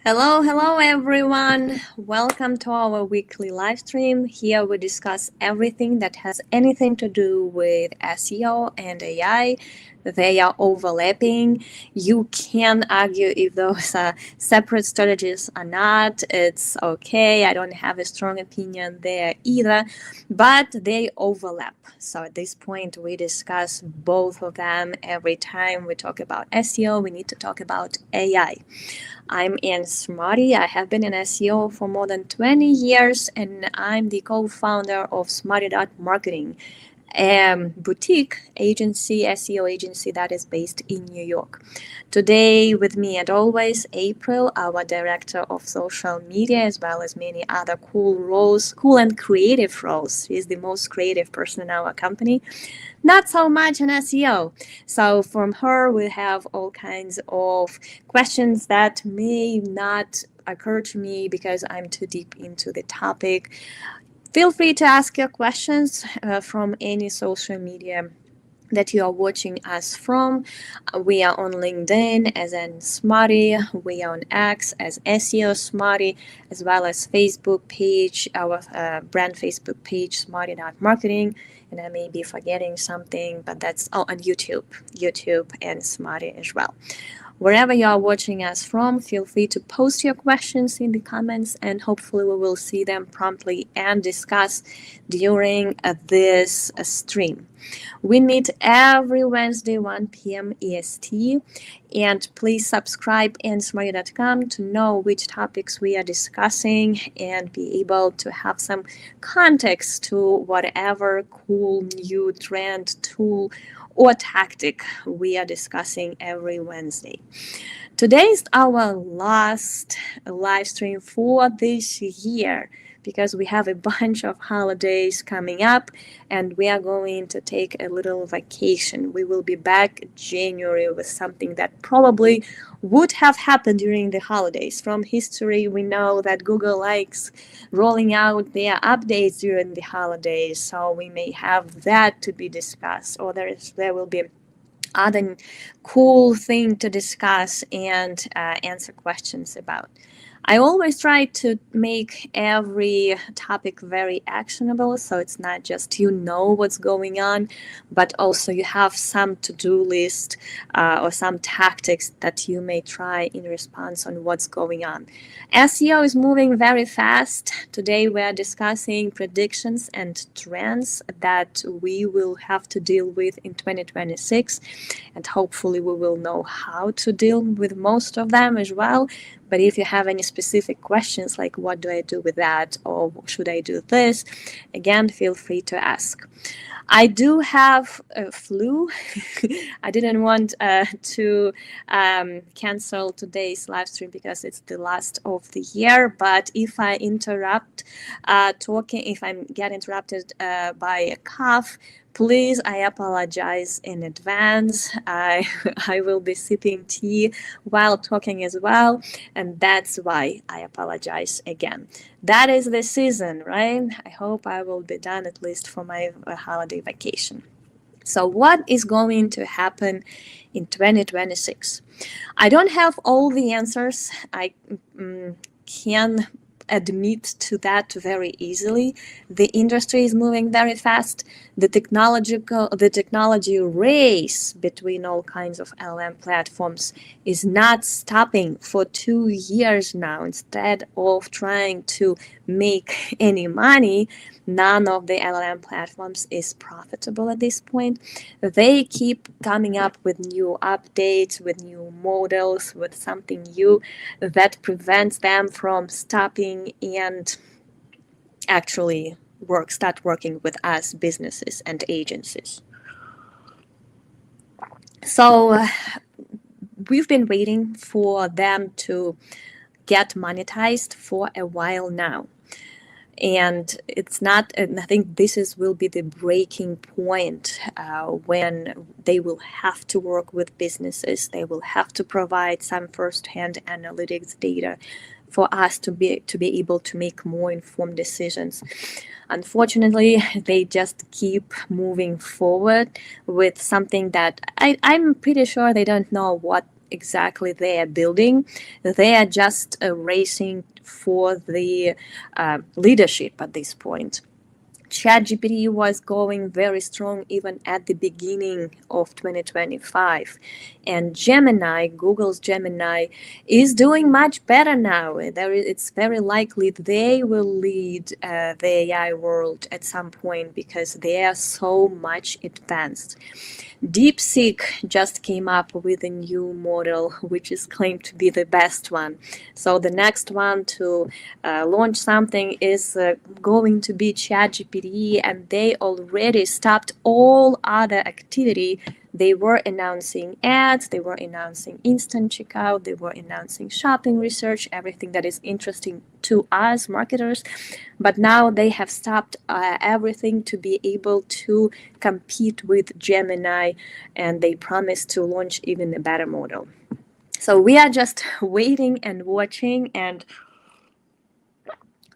Hello everyone. Welcome to our weekly live stream. Here we discuss everything that has anything to do with SEO and AI. They are overlapping. You can argue if those are separate strategies or not. It's okay. I don't have a strong opinion there either, but they overlap. So at this point, we discuss both of them every time we talk about SEO. We need to talk about AI. I'm Anne Smarty. I have been in SEO for more than 20 years, and I'm the co-founder of Smarty.marketing, a boutique agency, SEO agency that is based in New York. Today, with me, and always, April, our director of social media, as well as many other cool and creative roles. She's the most creative person in our company. Not so much in SEO. So from her, we have all kinds of questions that may not occur to me because I'm too deep into the topic. Feel free to ask your questions from any social media that you are watching us from. We are on LinkedIn as in Smarty. We are on X as SEO Smarty, as well as Facebook page, our brand Facebook page, Smarty.marketing. And I may be forgetting something, but that's on YouTube and Smarty as well. Wherever you are watching us from, feel free to post your questions in the comments, and hopefully we will see them promptly and discuss during this stream. We meet every Wednesday, 1 p.m. EST, and please subscribe in smarty.com to know which topics we are discussing and be able to have some context to whatever cool new trend, tool, or tactic we are discussing every Wednesday. Today is our last live stream for this year because we have a bunch of holidays coming up and we are going to take a little vacation. We will be back January with something that probably would have happened during the holidays. From history, we know that Google likes rolling out their updates during the holidays, so we may have that to be discussed, or there will be other cool thing to discuss and answer questions about. I always try to make every topic very actionable, so it's not just you know what's going on, but also you have some to-do list or some tactics that you may try in response on what's going on. SEO is moving very fast. Today we are discussing predictions and trends that we will have to deal with in 2026, and hopefully we will know how to deal with most of them as well. But if you have any specific questions like what do I do with that or should I do this, again, feel free to ask. I do have a flu. I didn't want to cancel today's live stream because it's the last of the year. But if I interrupt talking, if I get interrupted by a cough, please, I apologize in advance. I will be sipping tea while talking as well, and that's why I apologize again. That is the season, right? I hope I will be done at least for my holiday vacation. So what is going to happen in 2026? I don't have all the answers. I can admit to that very easily. The industry is moving very fast. The technology race between all kinds of LLM platforms is not stopping for 2 years now. Instead of trying to make any money, none of the LLM platforms is profitable at this point. They keep coming up with new updates, with new models, with something new that prevents them from stopping and actually start working with us, businesses and agencies. So we've been waiting for them to get monetized for a while now. And it's not, and I think will be the breaking point when they will have to work with businesses. They will have to provide some first-hand analytics data for us to be able to make more informed decisions. Unfortunately, they just keep moving forward with something that I'm pretty sure they don't know what exactly they are building. They are just racing for the leadership at this point. ChatGPT was going very strong even at the beginning of 2025. And Gemini, Google's Gemini, is doing much better now. It's very likely they will lead the AI world at some point because they are so much advanced. DeepSeek just came up with a new model, which is claimed to be the best one. So the next one to launch something is going to be ChatGPT, and they already stopped all other activity. They were announcing ads, they were announcing instant checkout, they were announcing shopping research, everything that is interesting to us marketers. But now they have stopped everything to be able to compete with Gemini, and they promise to launch even a better model. So we are just waiting and watching, and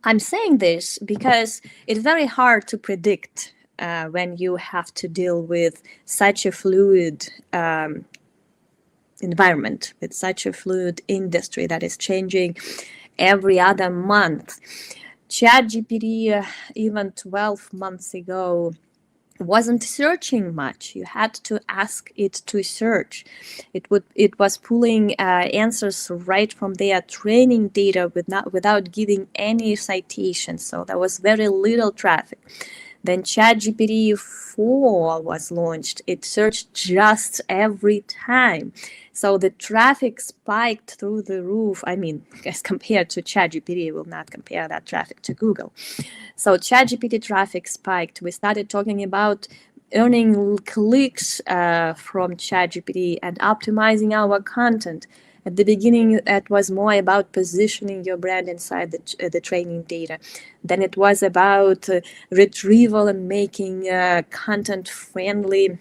I'm saying this because it's very hard to predict when you have to deal with such a fluid environment, with such a fluid industry that is changing every other month. ChatGPT, even 12 months ago, wasn't searching much. You had to ask it to search. It was pulling answers right from their training data without giving any citations. So there was very little traffic. Then ChatGPT 4 was launched. It searched just every time. So the traffic spiked through the roof. I mean, as compared to ChatGPT, we'll not compare that traffic to Google. So ChatGPT traffic spiked. We started talking about earning clicks from ChatGPT and optimizing our content. At the beginning, it was more about positioning your brand inside the training data. Then it was about retrieval and making content friendly.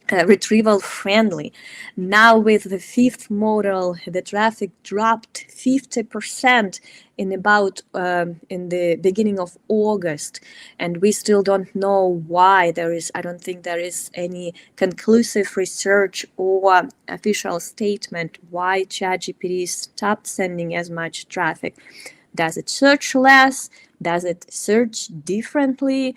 Retrieval friendly. Now with the fifth model, the traffic dropped 50% in about in the beginning of August, and we still don't know why. I don't think there is any conclusive research or official statement why ChatGPT stopped sending as much traffic. Does it search less? Does it search differently?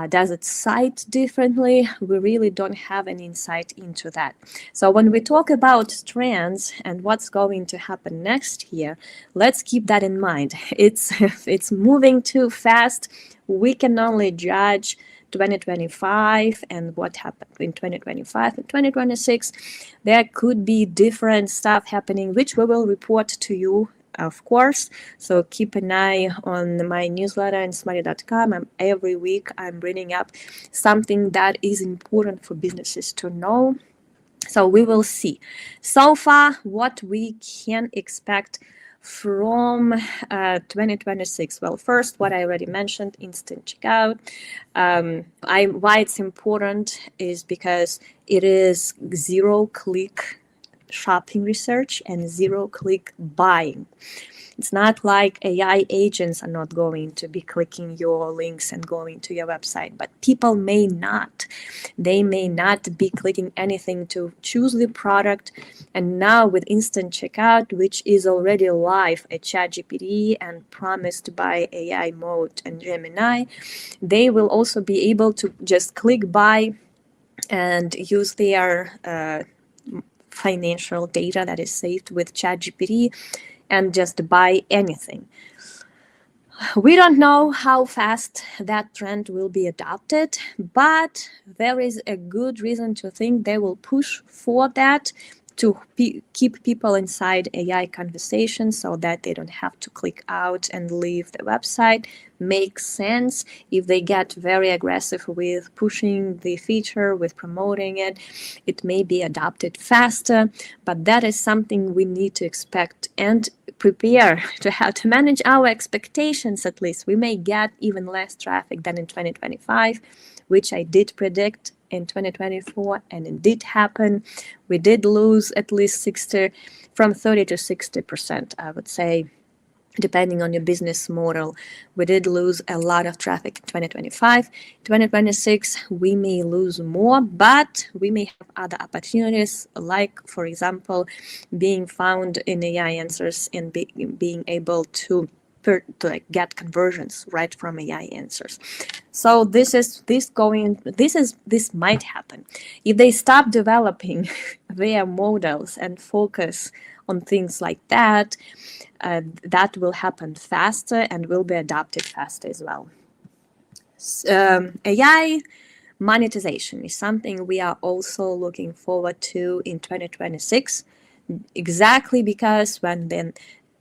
Does it cite differently? We really don't have an insight into that. So when we talk about trends and what's going to happen next year, let's keep that in mind. It's moving too fast. We can only judge 2025 and what happened in 2025 and 2026. There could be different stuff happening, which we will report to you, of course. So keep an eye on my newsletter and smarty.com. Every week I'm bringing up something that is important for businesses to know. So we will see. So far, what we can expect from 2026. Well, first, what I already mentioned, instant checkout. Why it's important is because it is zero-click shopping research and zero-click buying. It's not like AI agents are not going to be clicking your links and going to your website, but people may not. They may not be clicking anything to choose the product. And now with instant checkout, which is already live at ChatGPT and promised by AI Mode and Gemini, they will also be able to just click buy and use their financial data that is saved with ChatGPT and just buy anything. We don't know how fast that trend will be adopted, but there is a good reason to think they will push for that to keep people inside AI conversations so that they don't have to click out and leave the website. Makes sense. If they get very aggressive with pushing the feature, with promoting it, it may be adopted faster, but that is something we need to expect and prepare to have to manage our expectations. At least we may get even less traffic than in 2025, which I did predict in 2024, and it did happen. We did lose at least 30 to 60%, I would say, depending on your business model. We did lose a lot of traffic in 2025. 2026, we may lose more, but we may have other opportunities, like, for example, being found in AI answers and being able to get conversions right from AI answers. So this might happen if they stop developing their models and focus on things like that. That will happen faster and will be adopted faster as well. AI monetization is something we are also looking forward to in 2026, exactly because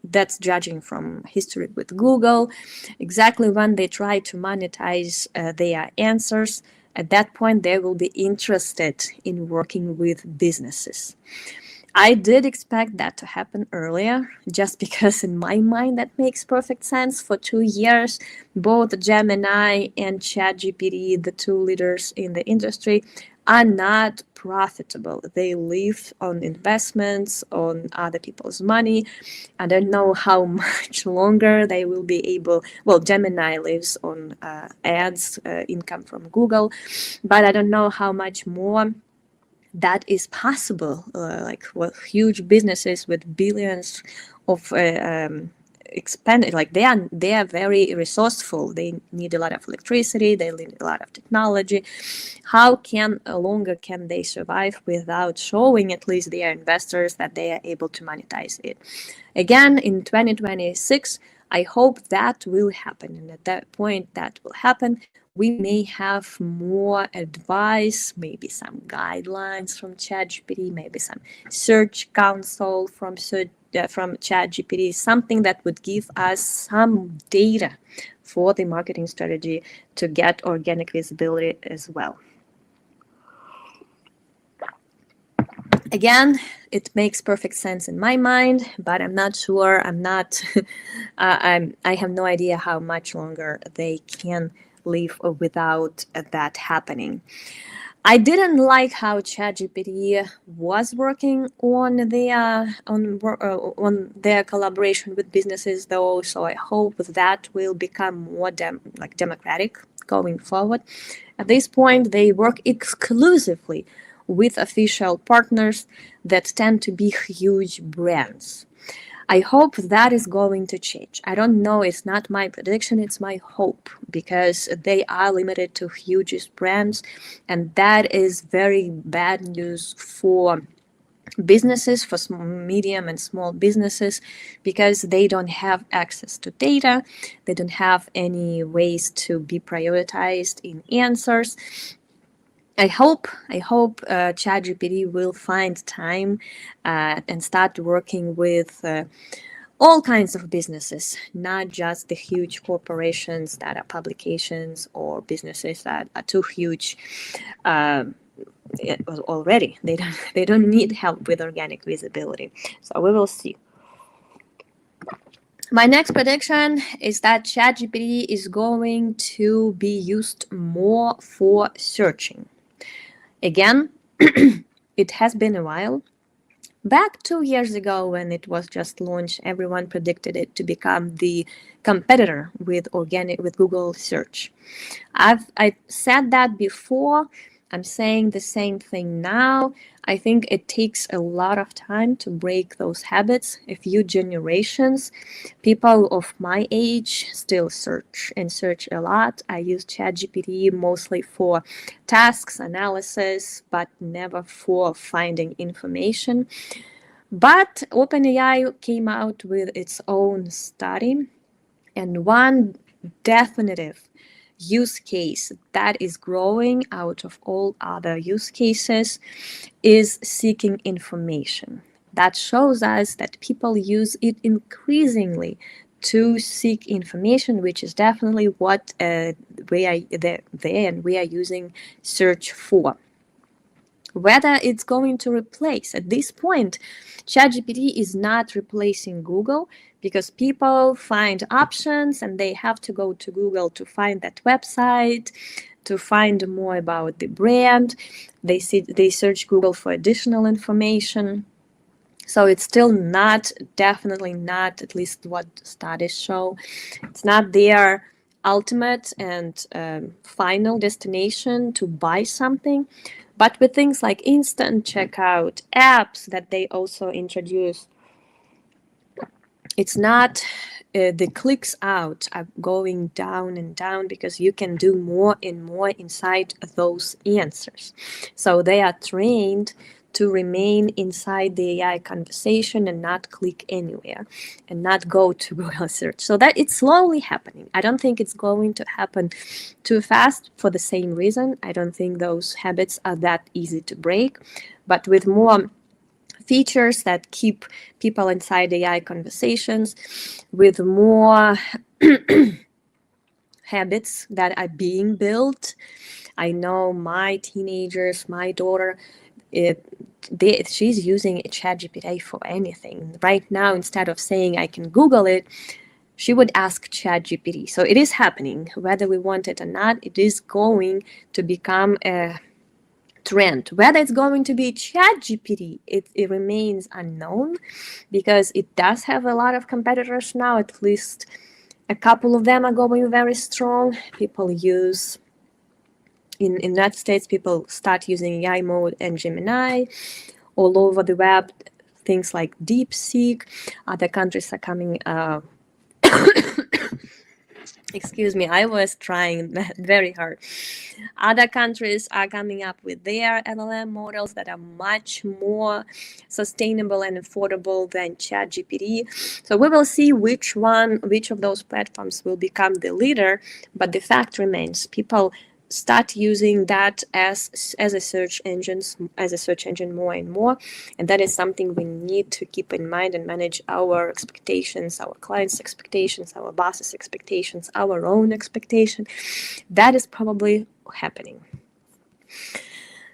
that's judging from history with Google, exactly when they try to monetize their answers, at that point they will be interested in working with businesses. I did expect that to happen earlier, just because in my mind that makes perfect sense. For 2 years, both Gemini and ChatGPT, the two leaders in the industry, are not profitable. They live on investments, on other people's money. I don't know how much longer they will be able. Well, Gemini lives on ads, income from Google, but I don't know how much more that is possible. Like huge businesses with billions of expanded, like they are very resourceful. They need a lot of electricity. They need a lot of technology. How can longer can they survive without showing at least their investors that they are able to monetize it? Again, in 2026, I hope that will happen, and at that point that will happen, we may have more advice, maybe some guidelines from ChatGPT, maybe some search console from ChatGPT, something that would give us some data for the marketing strategy to get organic visibility as well. Again, it makes perfect sense in my mind, but I'm not sure. I have no idea how much longer they can live without that happening. I didn't like how ChatGPT was working on their collaboration with businesses, though. So I hope that will become more democratic going forward. At this point, they work exclusively with official partners that tend to be huge brands. I hope that is going to change. I don't know, it's not my prediction, it's my hope, because they are limited to hugest brands, and that is very bad news for businesses, for medium and small businesses, because they don't have access to data, they don't have any ways to be prioritized in answers. I hope ChatGPT will find time and start working with all kinds of businesses, not just the huge corporations that are publications or businesses that are too huge already. They don't need help with organic visibility. So we will see. My next prediction is that ChatGPT is going to be used more for searching. Again, it has been a while. Back 2 years ago, when it was just launched, everyone predicted it to become the competitor with Google search. I said that before. I'm saying the same thing now. I think it takes a lot of time to break those habits. A few generations, people of my age still search a lot. I use ChatGPT mostly for tasks, analysis, but never for finding information. But OpenAI came out with its own study, and one definitive use case that is growing out of all other use cases is seeking information. That shows us that people use it increasingly to seek information, which is definitely what we are using search for. Whether it's going to replace, at this point, ChatGPT is not replacing Google, because people find options and they have to go to Google to find that website, to find more about the brand. They search Google for additional information. So it's still not, definitely not, at least what studies show, it's not their ultimate and final destination to buy something. But with things like instant checkout, apps that they also introduce, it's not the clicks out are going down and down because you can do more and more inside those answers. So they are trained to remain inside the AI conversation and not click anywhere and not go to Google search. So that it's slowly happening. I don't think it's going to happen too fast for the same reason. I don't think those habits are that easy to break. But with more features that keep people inside AI conversations, with more habits that are being built. I know my teenagers, my daughter, she's using ChatGPT for anything. Right now, instead of saying I can Google it, she would ask ChatGPT. So it is happening, whether we want it or not. It is going to become a trend. Whether it's going to be ChatGPT, it remains unknown because it does have a lot of competitors now. At least a couple of them are going very strong. People use, in the United States, people start using AI mode and Gemini. All over the web, things like DeepSeek. Other countries are coming excuse me, I was trying very hard. Other countries are coming up with their LLM models that are much more sustainable and affordable than ChatGPT. So we will see which of those platforms will become the leader, but the fact remains, people start using that as a search engine more and more, and that is something we need to keep in mind and manage our expectations, our clients' expectations, our boss's expectations, our own expectation. That is probably happening.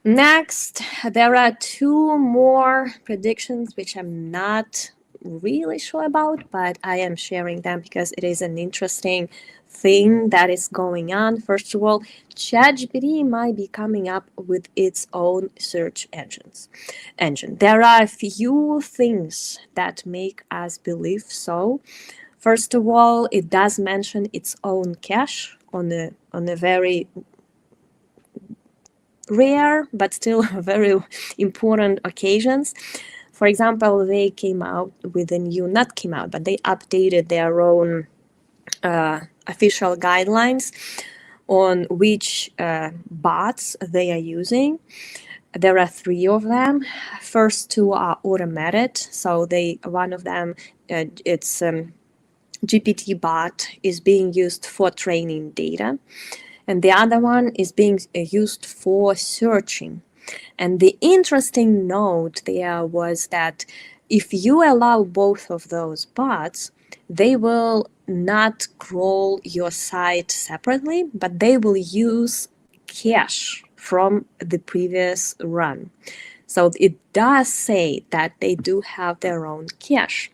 Next, there are two more predictions which I'm not really sure about, but I am sharing them because it is an interesting thing that is going on. First of all, ChatGPT might be coming up with its own search engine. There are a few things that make us believe so. First of all, it does mention its own cache on a very rare but still very important occasions. For example, they came out with a new, not came out, but they updated their own official guidelines on which bots they are using. There are three of them. First two are automated. So one of them, it's GPT bot is being used for training data. And the other one is being used for searching. And the interesting note there was that if you allow both of those bots, they will not crawl your site separately, but they will use cache from the previous run. So it does say that they do have their own cache.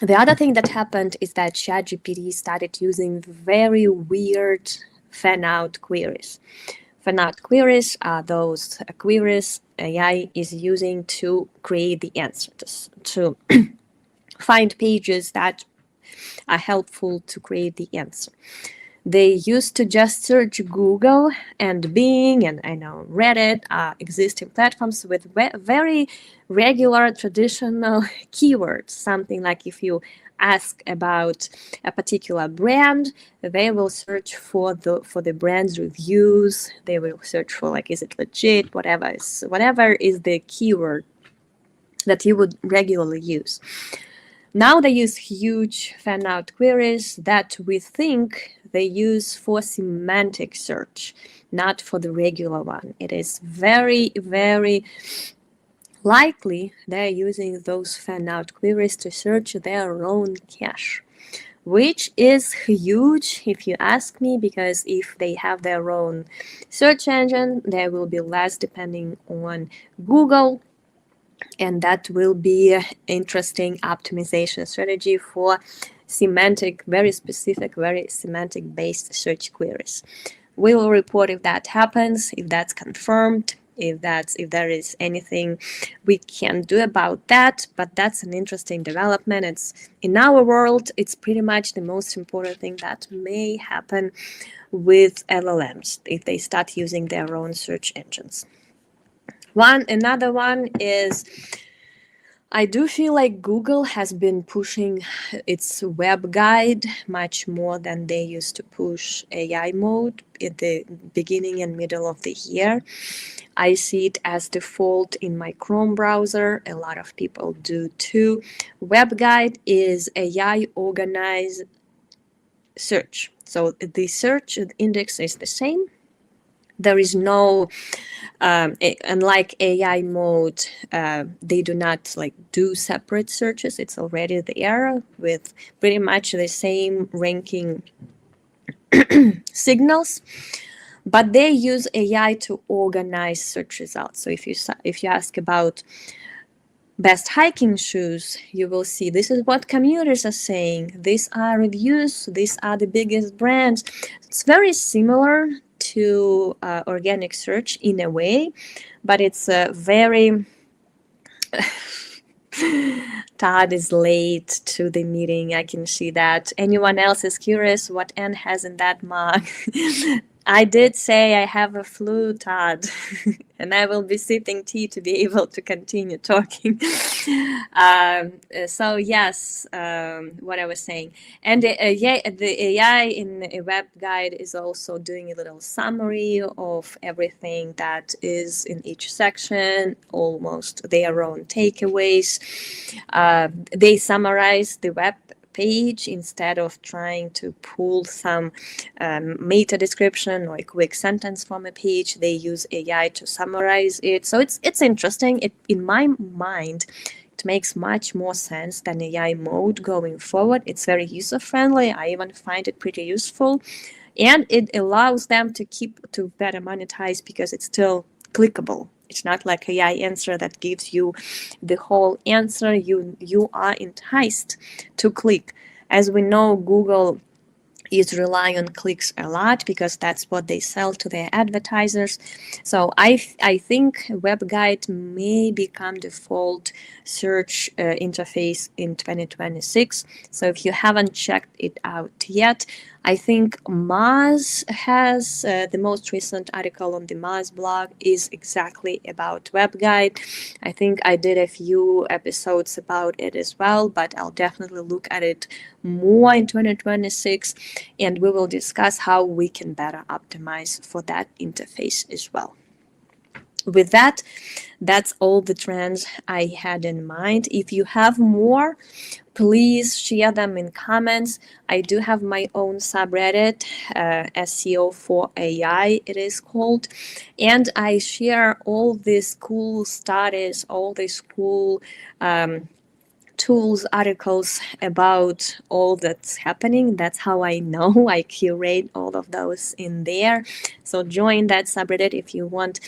The other thing that happened is that ChatGPT started using very weird fan-out queries. Fan-out queries are those queries AI is using to create the answers, to find pages that are helpful to create the answer. They used to just search Google and Bing and I know Reddit, existing platforms with very regular traditional keywords. Something like if you ask about a particular brand, they will search for the brand's reviews. They will search for like, is it legit? Whatever is the keyword that you would regularly use. Now they use huge fan-out queries that we think they use for semantic search, not for the regular one. It is very, very likely they're using those fan-out queries to search their own cache, which is huge if you ask me, because if they have their own search engine, they will be less depending on Google. And that will be an interesting optimization strategy for semantic, very specific, very semantic-based search queries. We will report if that happens, if that's confirmed. if there is anything we can do about that. But that's an interesting development. It's in our world, it's pretty much the most important thing that may happen with LLMs if they start using their own search engines. Another one is, I do feel like Google has been pushing its web guide much more than they used to push AI mode at the beginning and middle of the year. I see it as default in my Chrome browser. A lot of people do too. Web guide is AI organized search. So the search index is the same. There is no unlike AI mode, they do not like do separate searches. It's already there with pretty much the same ranking signals, but they use AI to organize search results. So if you ask about best hiking shoes, you will see this is what commuters are saying. These are reviews. These are the biggest brands. It's very similar to organic search in a way, but it's very Todd is late to the meeting. I can see that. Anyone else is curious what Anne has in that mug? I did say I have a flu, Todd, and I will be sipping tea to be able to continue talking. So yes, what I was saying. And the AI in a web guide is also doing a little summary of everything that is in each section, almost their own takeaways. They summarize the web page instead of trying to pull some meta description or a quick sentence from a page. They use AI to summarize it. So it's interesting. In my mind, it makes much more sense than AI mode going forward. It's very user friendly. I even find it pretty useful, and it allows them to better monetize because it's still clickable. It's not like AI answer that gives you the whole answer. You are enticed to click. As we know, Google is relying on clicks a lot because that's what they sell to their advertisers. So I think web guide may become default search interface in 2026. So if you haven't checked it out yet, I think Moz has the most recent article on the Moz blog is exactly about web guide. I think I did a few episodes about it as well, but I'll definitely look at it more in 2026, and we will discuss how we can better optimize for that interface as well. With that, that's all the trends I had in mind. If you have more, please share them in comments. I do have my own subreddit, SEO for AI, it is called. And I share all these cool studies, all these cool tools, articles about all that's happening. That's how I know. I curate all of those in there. So join that subreddit if you want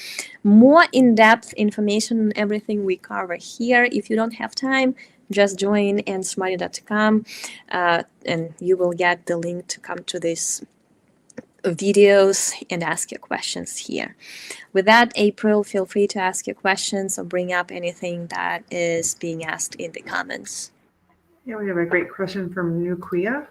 more in-depth information on everything we cover here. If you don't have time, just join ansmarty.com and you will get the link to come to this videos and ask your questions here. With that, April, feel free to ask your questions or bring up anything that is being asked in the comments. Yeah, we have a great question from Nukuya.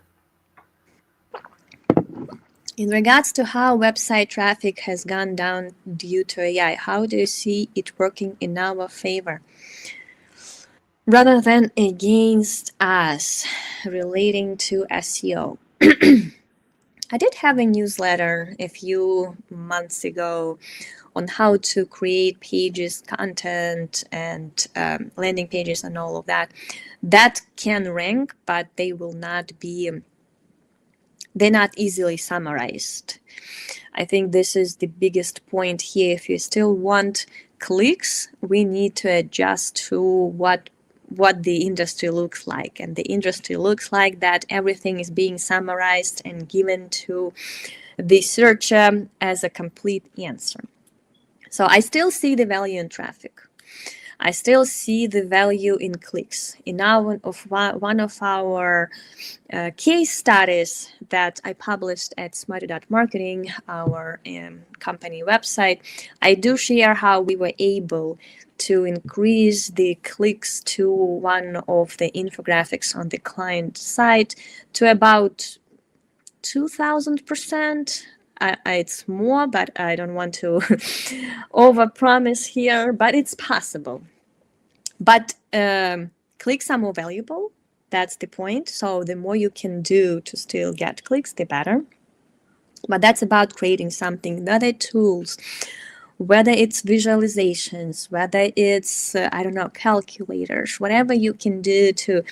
In regards to how website traffic has gone down due to AI, how do you see it working in our favor rather than against us relating to SEO? I did have a newsletter a few months ago on how to create pages, content, and landing pages and all of that. That can rank, but they will not be, they're not easily summarized. I think this is the biggest point here. If you still want clicks, we need to adjust to what the industry looks like. And the industry looks like that everything is being summarized and given to the searcher as a complete answer. So I still see the value in traffic. I still see the value in clicks. In one of our case studies that I published at Smarty.marketing, our company website, I do share how we were able to increase the clicks to one of the infographics on the client site to about 2,000%. It's more, but I don't want to overpromise here, but it's possible. But clicks are more valuable. That's the point. So the more you can do to still get clicks, the better. But that's about creating something, other tools, whether it's visualizations, whether it's, calculators, whatever you can do to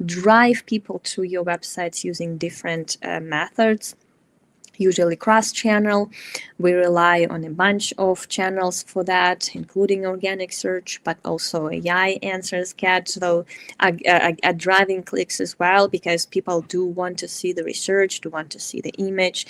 drive people to your websites using different methods, usually cross-channel. We rely on a bunch of channels for that, including organic search, but also AI answers are driving clicks as well, because people do want to see the research, do want to see the image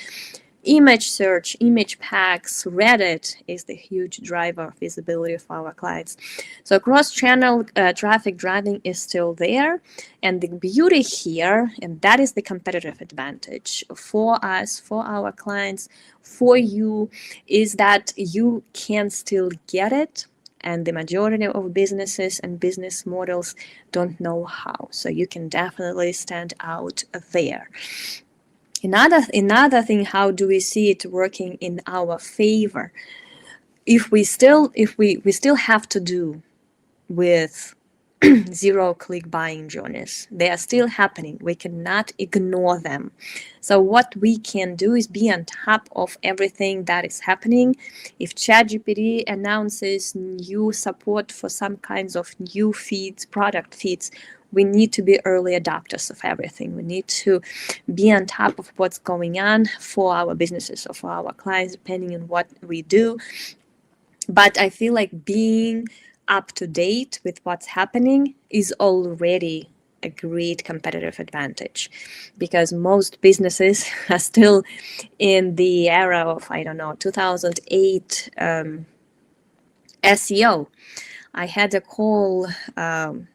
search, image packs. Reddit is the huge driver of visibility for our clients. So cross-channel traffic driving is still there. And the beauty here, and that is the competitive advantage for us, for our clients, for you, is that you can still get it. And the majority of businesses and business models don't know how. So you can definitely stand out there. Another thing, how do we see it working in our favor? If we still have to do with zero-click buying journeys, they are still happening. We cannot ignore them. So what we can do is be on top of everything that is happening. If ChatGPT announces new support for some kinds of new feeds, product feeds, we need to be early adopters of everything. We need to be on top of what's going on for our businesses or for our clients, depending on what we do. But I feel like being up to date with what's happening is already a great competitive advantage, because most businesses are still in the era of, 2008 SEO. I had a call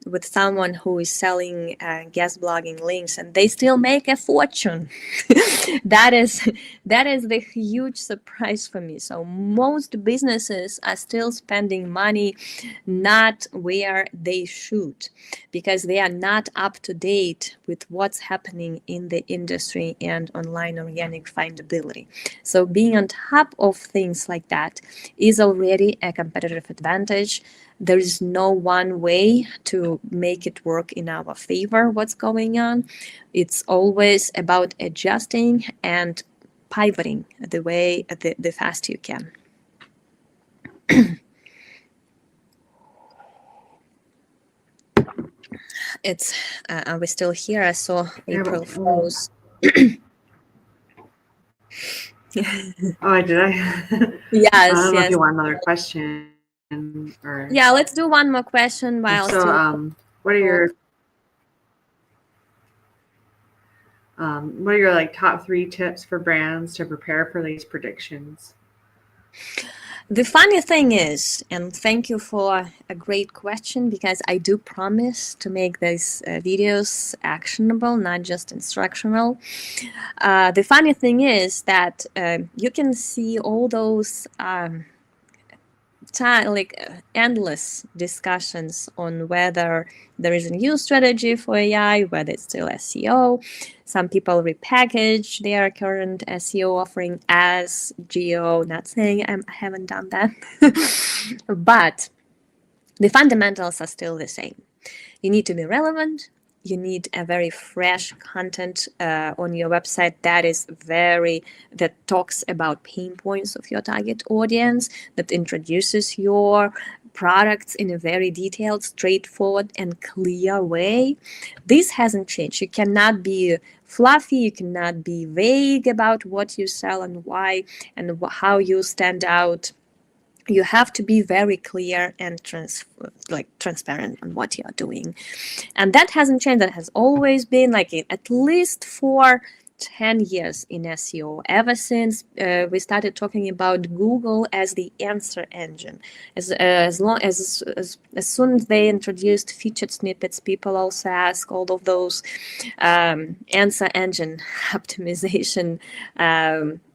with someone who is selling guest blogging links, and they still make a fortune. That is the huge surprise for me. So most businesses are still spending money not where they should, because they are not up to date with what's happening in the industry and online organic findability. So being on top of things like that is already a competitive advantage. There is no one way to make it work in our favor, what's going on. It's always about adjusting and pivoting the fast you can. It's are we still here? I saw April froze. Oh, did I? Yes. I don't know if you want another question. Or... Yeah, let's do one more question while what are your like top 3 tips for brands to prepare for these predictions? The funny thing is, and thank you for a great question, because I do promise to make these videos actionable, not just instructional. The funny thing is that you can see all those endless discussions on whether there is a new strategy for AI, whether it's still SEO. Some people repackage their current SEO offering as geo. Not saying I haven't done that, but the fundamentals are still the same. You need to be relevant. You need a very fresh content on your website that talks about pain points of your target audience, that introduces your products in a very detailed, straightforward, and clear way. This hasn't changed. You cannot be fluffy. You cannot be vague about what you sell and why and how you stand out. You have to be very clear and transparent on what you're doing. And that hasn't changed. That has always been at least for 10 years in SEO, ever since we started talking about Google as the answer engine. As soon as they introduced featured snippets, people also ask all of those answer engine optimization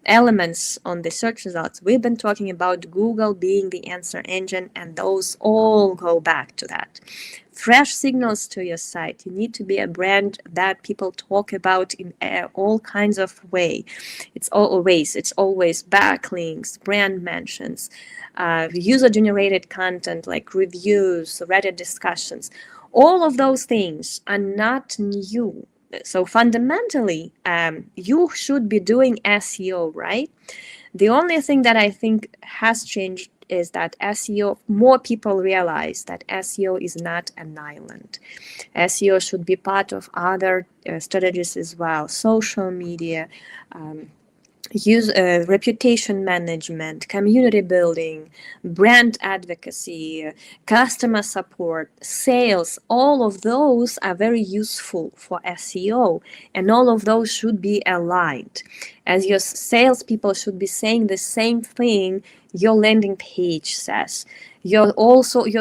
elements on the search results. We've been talking about Google being the answer engine, and those all go back to that. Fresh signals to your site. You need to be a brand that people talk about in all kinds of way. It's always backlinks, brand mentions, user-generated content like reviews, Reddit discussions. All of those things are not new. So fundamentally, you should be doing SEO, right? The only thing that I think has changed is that SEO, more people realize that SEO is not an island. SEO should be part of other strategies as well, social media, reputation management, community building, brand advocacy, customer support, sales. All of those are very useful for SEO, and all of those should be aligned. As your salespeople should be saying the same thing your landing page says. Your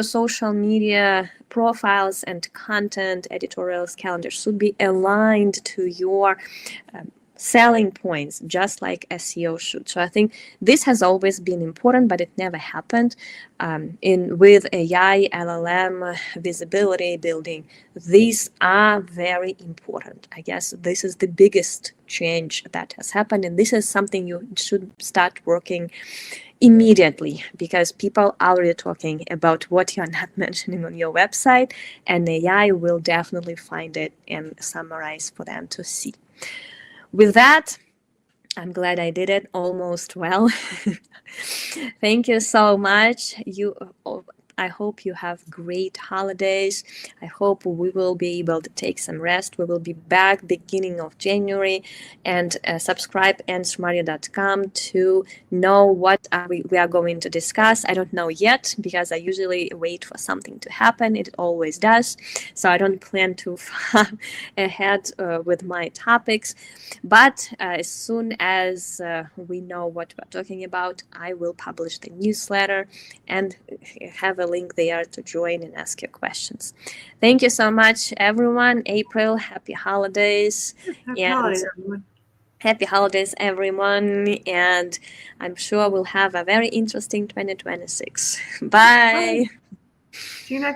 social media profiles and content, editorials, calendars should be aligned to your selling points, just like SEO should. So I think this has always been important, but it never happened. With AI, LLM, visibility building, these are very important. I guess this is the biggest change that has happened, and this is something you should start working immediately, because people are already talking about what you're not mentioning on your website, and AI will definitely find it and summarize for them to see. With that, I'm glad I did it almost well. Thank you so much. I hope you have great holidays. I hope we will be able to take some rest. We will be back beginning of January, and subscribe answermaria.com to know what we are going to discuss. I don't know yet, because I usually wait for something to happen. It always does. So I don't plan to far ahead with my topics. But as soon as we know what we're talking about, I will publish the newsletter and have a link there to join and ask your questions. Thank you so much, everyone. April, happy holidays. Happy holidays, everyone. Happy holidays, everyone. And I'm sure we'll have a very interesting 2026. Bye. See you next